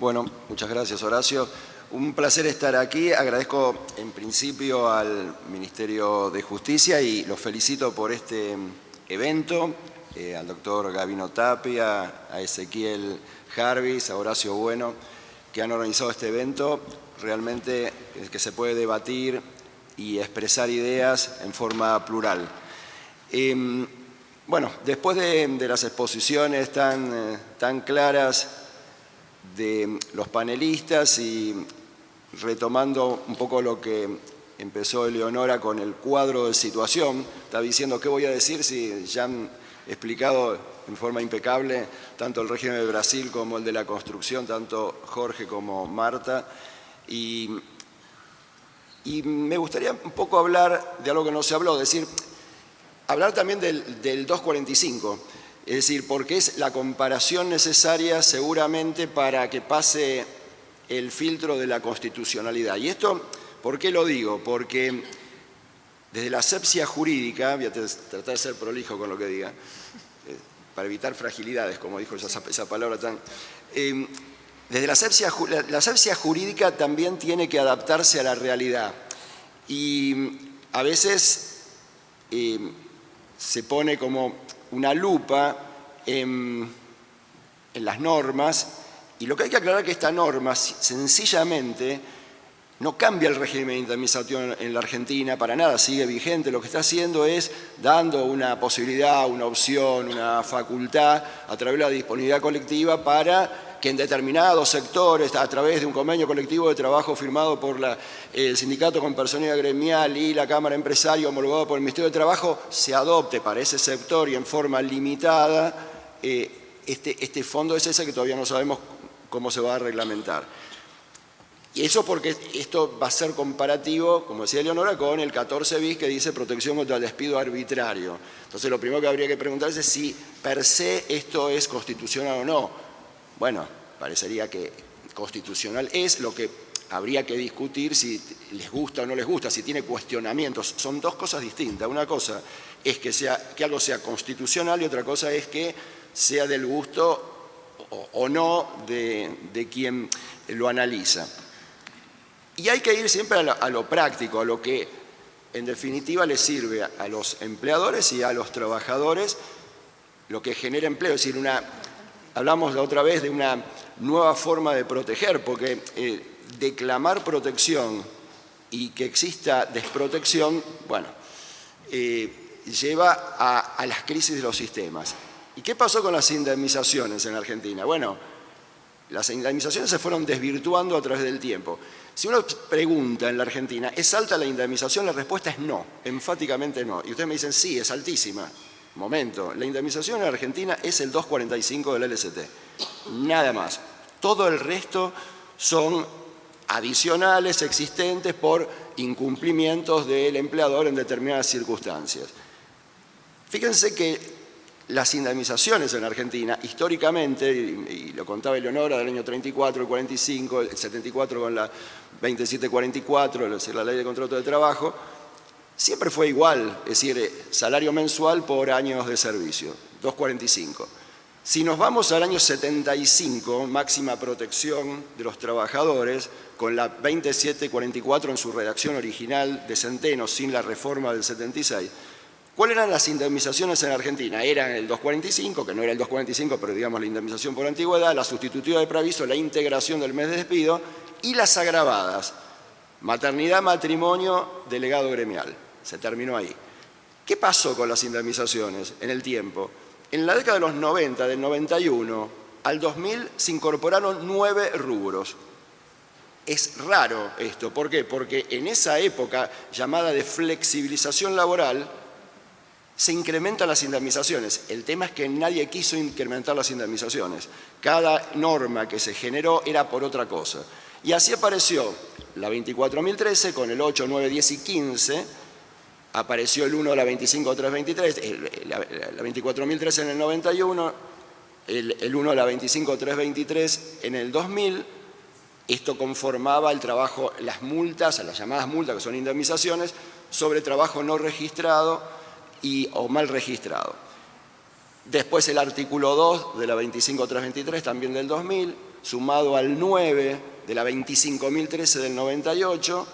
Bueno, muchas gracias, Horacio. Un placer estar aquí. Agradezco en principio al Ministerio de Justicia y los felicito por este evento, al doctor Gabino Tapia, a Ezequiel Jarvis, a Horacio Bueno, que han organizado este evento. Realmente es que se puede debatir y expresar ideas en forma plural. Bueno, después de las exposiciones tan claras de los panelistas y retomando un poco lo que empezó Eleonora con el cuadro de situación, estaba diciendo qué voy a decir si ya han explicado en forma impecable tanto el régimen de Brasil como el de la construcción, tanto Jorge como Marta, y me gustaría un poco hablar de algo que no se habló, hablar también del 245. Es decir, porque es la comparación necesaria seguramente para que pase el filtro de la constitucionalidad. Y esto, ¿por qué lo digo? Porque desde la asepsia jurídica, voy a tratar de ser prolijo con lo que diga, para evitar fragilidades, como dijo esa palabra tan... desde la asepsia jurídica también tiene que adaptarse a la realidad. Y a veces se pone como una lupa en las normas, y lo que hay que aclarar es que esta norma sencillamente no cambia el régimen de indemnización en la Argentina, para nada, sigue vigente. Lo que está haciendo es dando una posibilidad, una opción, una facultad a través de la disponibilidad colectiva para que en determinados sectores, a través de un convenio colectivo de trabajo firmado por el sindicato con personalidad gremial y la Cámara Empresaria homologado por el Ministerio de Trabajo, se adopte para ese sector y en forma limitada este fondo es ese que todavía no sabemos cómo se va a reglamentar. Y eso porque esto va a ser comparativo, como decía Eleonora, con el 14 bis que dice protección contra el despido arbitrario. Entonces lo primero que habría que preguntarse es si per se esto es constitucional o no. Bueno, parecería que constitucional es, lo que habría que discutir si les gusta o no les gusta, si tiene cuestionamientos. Son dos cosas distintas. Una cosa es que algo sea constitucional y otra cosa es que sea del gusto o no de quien lo analiza. Y hay que ir siempre a lo práctico, a lo que en definitiva le sirve a los empleadores y a los trabajadores, lo que genera empleo. Es decir, hablamos la otra vez de una nueva forma de proteger, porque declamar protección y que exista desprotección, bueno, lleva a las crisis de los sistemas. ¿Y qué pasó con las indemnizaciones en Argentina? Bueno, las indemnizaciones se fueron desvirtuando a través del tiempo. Si uno pregunta en la Argentina, ¿es alta la indemnización? La respuesta es no, enfáticamente no. Y ustedes me dicen, sí, es altísima. Momento, la indemnización en Argentina es el 245 del LST, nada más. Todo el resto son adicionales existentes por incumplimientos del empleador en determinadas circunstancias. Fíjense que las indemnizaciones en Argentina, históricamente, y lo contaba Eleonora, del año 34, el 45, el 74 con la 2744, es decir, la ley de contrato de trabajo, siempre fue igual, es decir, salario mensual por años de servicio, 245. Si nos vamos al año 75, máxima protección de los trabajadores, con la 2744 en su redacción original de Centeno, sin la reforma del 76, ¿cuáles eran las indemnizaciones en Argentina? Eran el 245, que no era el 245, pero digamos la indemnización por antigüedad, la sustitutiva de preaviso, la integración del mes de despido y las agravadas, maternidad, matrimonio, delegado gremial. Se terminó ahí. ¿Qué pasó con las indemnizaciones en el tiempo? En la década de los 90, del 91 al 2000, se incorporaron 9 rubros. Es raro esto. ¿Por qué? Porque en esa época llamada de flexibilización laboral se incrementan las indemnizaciones. El tema es que nadie quiso incrementar las indemnizaciones. Cada norma que se generó era por otra cosa. Y así apareció la 24.013 con el 8, 9, 10 y 15. Apareció el 1 de la 25.323, la 24.013 en el 91, el 1 de la 25.323 en el 2000. Esto conformaba el trabajo, las multas, las llamadas multas, que son indemnizaciones, sobre trabajo no registrado o mal registrado. Después el artículo 2 de la 25.323, también del 2000, sumado al 9 de la 25.013 del 98,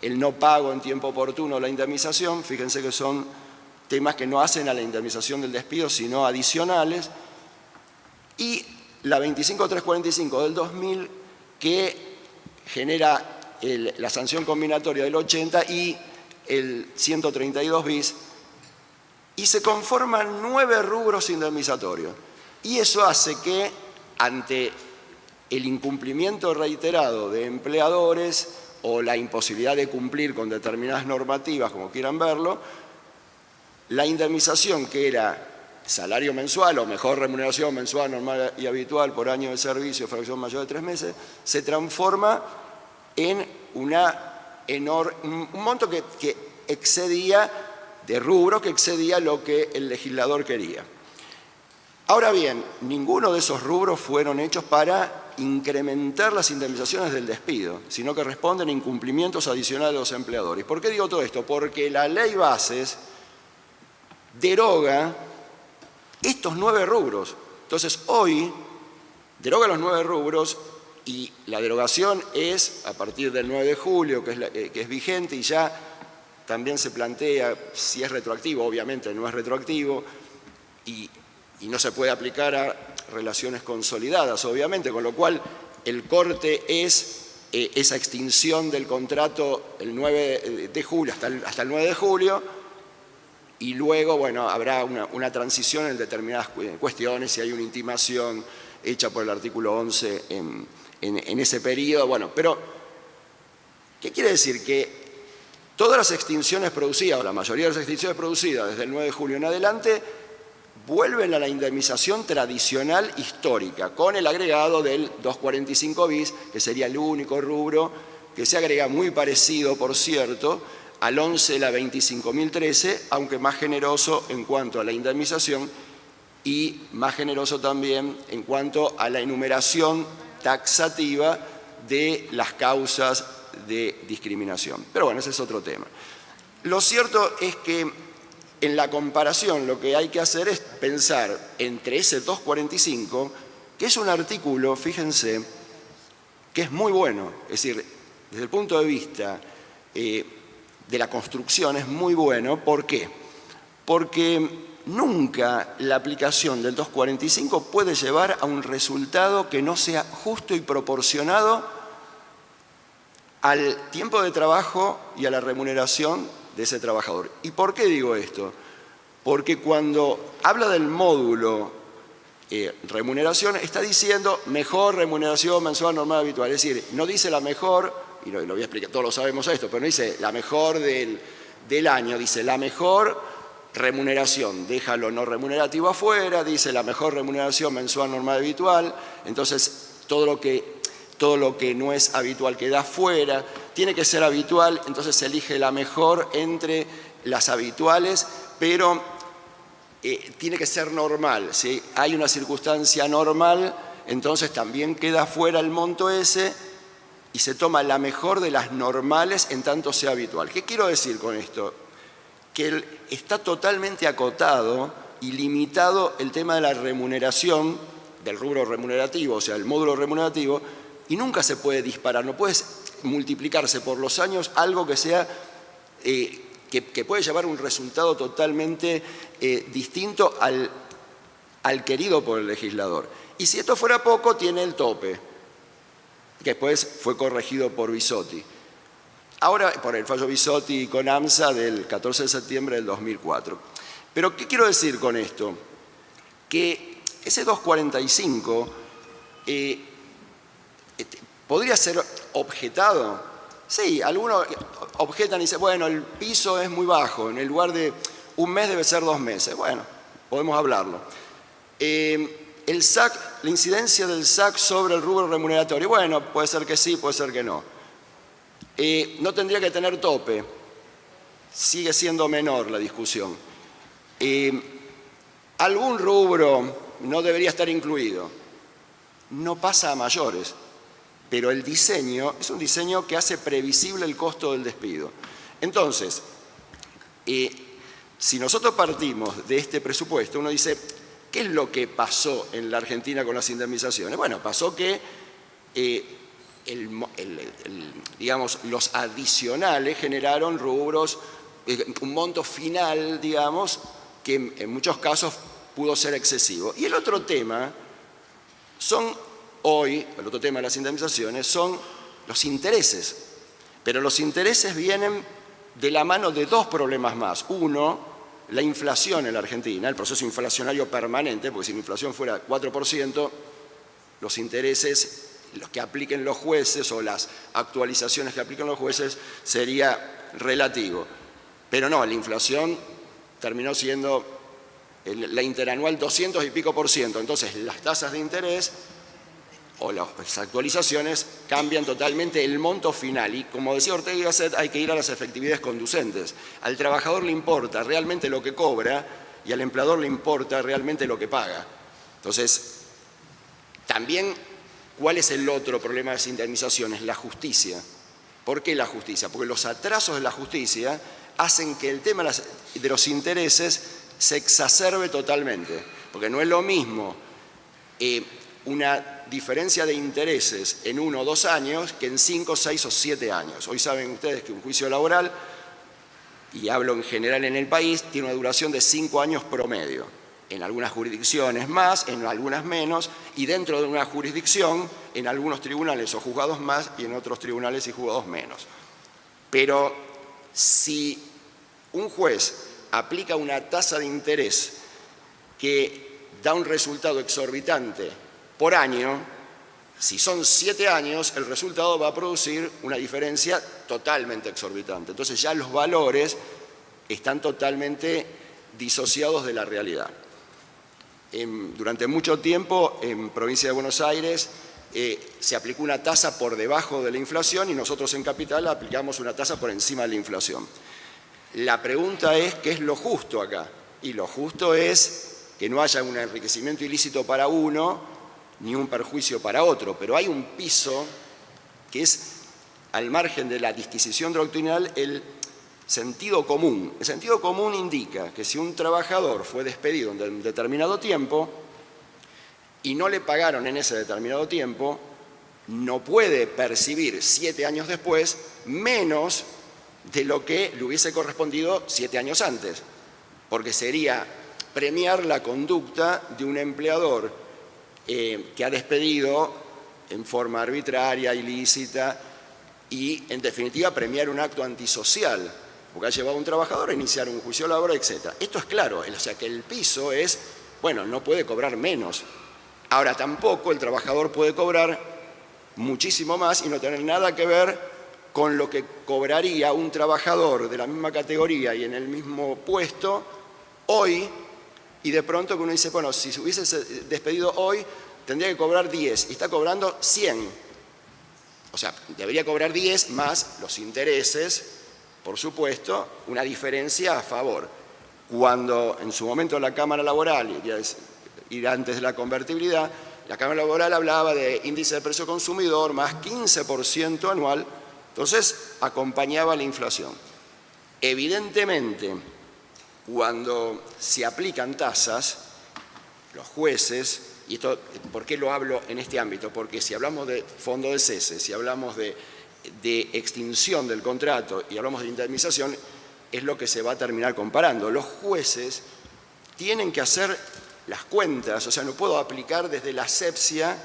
el no pago en tiempo oportuno, la indemnización, fíjense que son temas que no hacen a la indemnización del despido, sino adicionales, y la 25.345 del 2000, que genera la sanción combinatoria del 80 y el 132 bis, y se conforman 9 rubros indemnizatorios. Y eso hace que, ante el incumplimiento reiterado de empleadores o la imposibilidad de cumplir con determinadas normativas, como quieran verlo, la indemnización, que era salario mensual o mejor remuneración mensual normal y habitual por año de servicio, fracción mayor de 3 meses, se transforma en un monto que excedía, de rubro que excedía lo que el legislador quería. Ahora bien, ninguno de esos rubros fueron hechos para incrementar las indemnizaciones del despido, sino que responden a incumplimientos adicionales de los empleadores. ¿Por qué digo todo esto? Porque la ley Bases deroga estos 9 rubros. Entonces, hoy deroga los 9 rubros y la derogación es a partir del 9 de julio, que es vigente, y ya también se plantea si es retroactivo. Obviamente no es retroactivo y no se puede aplicar a relaciones consolidadas, obviamente, con lo cual el corte es esa extinción del contrato el 9 de julio hasta el 9 de julio, y luego, bueno, habrá una transición en determinadas cuestiones, si hay una intimación hecha por el artículo 11 en ese periodo. Bueno, pero, ¿qué quiere decir? Que todas las extinciones producidas, o la mayoría de las extinciones producidas desde el 9 de julio en adelante, vuelven a la indemnización tradicional histórica, con el agregado del 245 bis, que sería el único rubro que se agrega, muy parecido, por cierto, al 11 de la 25.013, aunque más generoso en cuanto a la indemnización y más generoso también en cuanto a la enumeración taxativa de las causas de discriminación. Pero bueno, ese es otro tema. Lo cierto es que en la comparación lo que hay que hacer es pensar entre ese 245, que es un artículo, fíjense, que es muy bueno, es decir, desde el punto de vista de la construcción es muy bueno. ¿Por qué? Porque nunca la aplicación del 245 puede llevar a un resultado que no sea justo y proporcionado al tiempo de trabajo y a la remuneración de ese trabajador. ¿Y por qué digo esto? Porque cuando habla del módulo remuneración, está diciendo mejor remuneración mensual normal habitual. Es decir, no dice la mejor, y lo voy a explicar, todos lo sabemos esto, pero no dice la mejor del año, dice la mejor remuneración, deja lo no remunerativo afuera, dice la mejor remuneración mensual normal habitual. Entonces todo lo que no es habitual queda fuera, tiene que ser habitual, entonces se elige la mejor entre las habituales, pero tiene que ser normal. Si hay una circunstancia normal, entonces también queda fuera el monto ese y se toma la mejor de las normales en tanto sea habitual. ¿Qué quiero decir con esto? Que está totalmente acotado y limitado el tema de la remuneración, del rubro remunerativo, o sea, el módulo remunerativo, y nunca se puede disparar, no puedes multiplicarse por los años algo que sea, que puede llevar un resultado totalmente distinto al querido por el legislador. Y si esto fuera poco, tiene el tope, que después fue corregido por Bisotti. Ahora, por el fallo Bisotti con AMSA del 14 de septiembre del 2004. Pero, ¿qué quiero decir con esto? Que ese 245 podría ser objetado. Sí, algunos objetan y dicen, bueno, el piso es muy bajo, en el lugar de un mes debe ser 2 meses. Bueno, podemos hablarlo. El SAC, la incidencia del SAC sobre el rubro remuneratorio, bueno, puede ser que sí, puede ser que no. No tendría que tener tope, sigue siendo menor la discusión. Algún rubro no debería estar incluido, no pasa a mayores, pero el diseño es un diseño que hace previsible el costo del despido. Entonces, si nosotros partimos de este presupuesto, uno dice, ¿qué es lo que pasó en la Argentina con las indemnizaciones? Bueno, pasó que digamos, los adicionales generaron rubros, un monto final, digamos, que en muchos casos pudo ser excesivo. Y el otro tema el otro tema de las indemnizaciones son los intereses. Pero los intereses vienen de la mano de dos problemas más. Uno, la inflación en la Argentina, el proceso inflacionario permanente, porque si la inflación fuera 4%, los intereses, los que apliquen los jueces o las actualizaciones que apliquen los jueces sería relativo. Pero no, la inflación terminó siendo la interanual 200 y pico %. Entonces las tasas de interés o las actualizaciones cambian totalmente el monto final. Y como decía Ortega y Gasset, hay que ir a las efectividades conducentes. Al trabajador le importa realmente lo que cobra y al empleador le importa realmente lo que paga. Entonces, también, ¿cuál es el otro problema de las indemnizaciones? La justicia. ¿Por qué la justicia? Porque los atrasos de la justicia hacen que el tema de los intereses se exacerbe totalmente. Porque no es lo mismo una diferencia de intereses en 1 o 2 años que en 5, 6 o 7 años. Hoy saben ustedes que un juicio laboral, y hablo en general en el país, tiene una duración de 5 años promedio. En algunas jurisdicciones más, en algunas menos, y dentro de una jurisdicción, en algunos tribunales o juzgados más y en otros tribunales y juzgados menos. Pero si un juez aplica una tasa de interés que da un resultado exorbitante por año, si son 7 años, el resultado va a producir una diferencia totalmente exorbitante. Entonces ya los valores están totalmente disociados de la realidad. Durante mucho tiempo, en provincia de Buenos Aires, se aplicó una tasa por debajo de la inflación y nosotros en Capital aplicamos una tasa por encima de la inflación. La pregunta es, ¿qué es lo justo acá? Y lo justo es que no haya un enriquecimiento ilícito para uno ni un perjuicio para otro, pero hay un piso que es, al margen de la disquisición doctrinal, el sentido común. El sentido común indica que si un trabajador fue despedido en un determinado tiempo y no le pagaron en ese determinado tiempo, no puede percibir 7 años después menos de lo que le hubiese correspondido 7 años antes, porque sería premiar la conducta de un empleador que ha despedido en forma arbitraria, ilícita y, en definitiva, premiar un acto antisocial, porque ha llevado a un trabajador a iniciar un juicio laboral, etc. Esto es claro, o sea que el piso es, bueno, no puede cobrar menos. Ahora, tampoco el trabajador puede cobrar muchísimo más y no tener nada que ver con lo que cobraría un trabajador de la misma categoría y en el mismo puesto hoy, y de pronto que uno dice, bueno, si se hubiese despedido hoy, tendría que cobrar 10 y está cobrando 100. O sea, debería cobrar 10 más los intereses, por supuesto, una diferencia a favor. Cuando en su momento la Cámara Laboral, y antes de la convertibilidad, la Cámara Laboral hablaba de índice de precio consumidor más 15% anual, entonces acompañaba la inflación. Evidentemente, cuando se aplican tasas, los jueces, y esto, ¿por qué lo hablo en este ámbito? Porque si hablamos de fondo de cese, si hablamos de extinción del contrato y hablamos de indemnización, es lo que se va a terminar comparando. Los jueces tienen que hacer las cuentas, o sea, no puedo aplicar desde la asepsia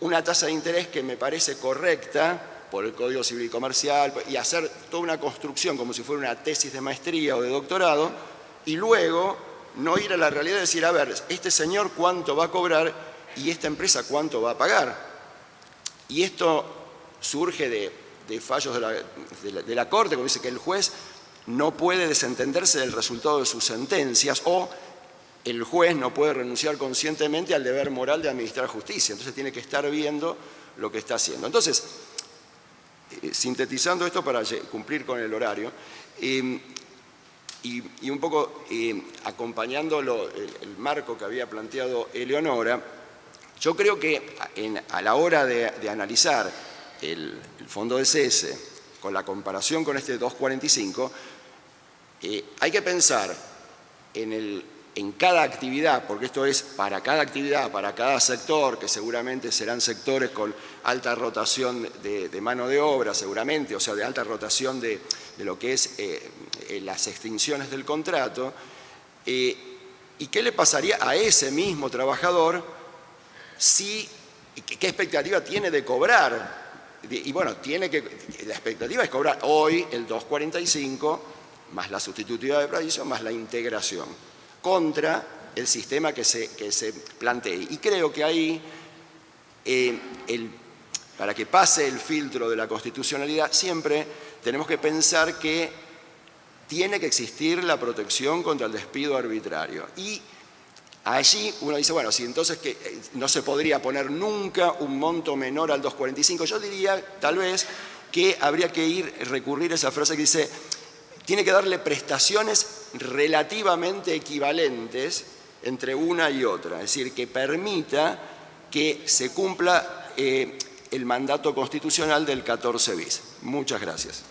una tasa de interés que me parece correcta por el Código Civil y Comercial y hacer toda una construcción como si fuera una tesis de maestría o de doctorado y luego no ir a la realidad y decir, a ver, este señor cuánto va a cobrar y esta empresa cuánto va a pagar. Y esto surge de fallos de la Corte, como dice que el juez no puede desentenderse del resultado de sus sentencias o el juez no puede renunciar conscientemente al deber moral de administrar justicia. Entonces tiene que estar viendo lo que está haciendo. Entonces, sintetizando esto para cumplir con el horario y un poco acompañando el marco que había planteado Eleonora, yo creo que a la hora de analizar el fondo de cese con la comparación con este 245, hay que pensar en en cada actividad, porque esto es para cada actividad, para cada sector, que seguramente serán sectores con alta rotación de mano de obra, seguramente, o sea, de alta rotación de lo que es las extinciones del contrato, ¿y qué le pasaría a ese mismo trabajador qué expectativa tiene de cobrar? Y bueno, la expectativa es cobrar hoy el 2.45 más la sustitutividad de preaviso más la integración contra el sistema que se plantee. Y creo que ahí, para que pase el filtro de la constitucionalidad, siempre tenemos que pensar que tiene que existir la protección contra el despido arbitrario. Y allí uno dice, bueno, si entonces que no se podría poner nunca un monto menor al 2.45, yo diría tal vez que habría que recurrir a esa frase que dice, tiene que darle prestaciones relativamente equivalentes entre una y otra, es decir, que permita que se cumpla el mandato constitucional del 14 bis. Muchas gracias.